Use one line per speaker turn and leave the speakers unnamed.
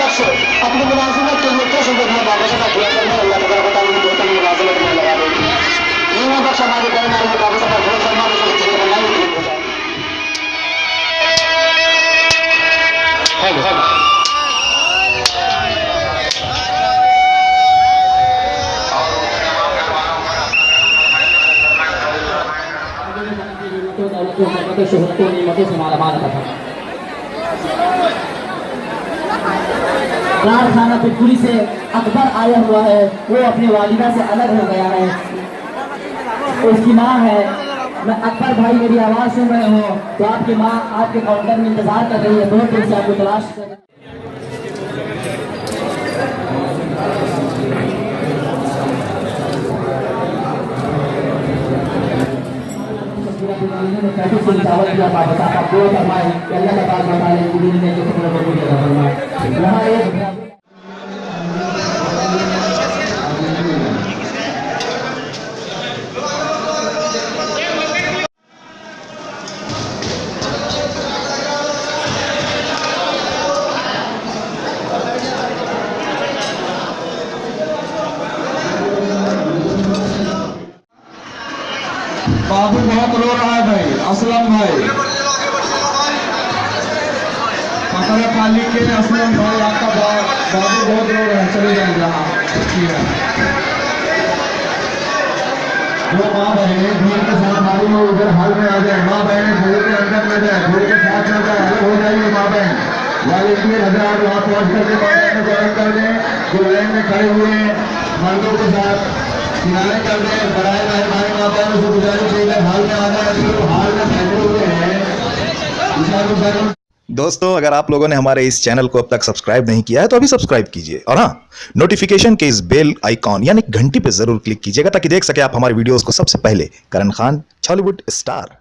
बख्श अपनी मुलाजिमत के लिए कैसे देखना मुआवजा किया करना अल्लाह तबारक व तआला की बेहतरीन मुलाजिमत में लगा देगी। ये बख्श हमारे बहन और मुआवजा का बहुत सम्मान से बनाई हो जाए।
खाना पिटकुली से अकबर आया हुआ है, वो अपनी वालिदा से अलग हो गया है, उसकी माँ है। मैं अकबर भाई मेरी आवाज़ सुन रहे हो तो आपकी माँ आपके काउंटर में इंतजार कर रही है, बहुत देर से आपको तलाश कर चावल दिया वापस आप दो फरमाए अल्लाह का पाक बताए ने जो खबर को दिया फरमाए यहाँ एक
बाबू बहुत रो रहा है भाई, असलम भाई पकड़ पाली के असलम भाई आपका बाबू बहुत रो रहे हैं, चले जाएंगे यहाँ। जो माँ बहने भीड़ के साथ मारी हो उधर हाल में आ जाए, माँ बहने भीड़ के अंदर में जाए, भीड़ के साथ में जाए, अलग हो जाएगी माँ बहन। वॉलंटियर हजरात वहाँ पहुँच करके माँ बहन को अलग कर दें, जो लाइन में खड़े हुए मर्दों के साथ किनारे कर दें। बड़ाए भाई माँ बहन से गुजारिश है हाल में आ जाए, जो हाल में बैठे हुए हैं।
दोस्तों, अगर आप लोगों ने हमारे इस चैनल को अब तक सब्सक्राइब नहीं किया है तो अभी सब्सक्राइब कीजिए और हाँ, नोटिफिकेशन के इस बेल आइकॉन यानी घंटी पे जरूर क्लिक कीजिएगा ताकि देख सके आप हमारे वीडियोस को सबसे पहले। करण खान, हॉलीवुड स्टार।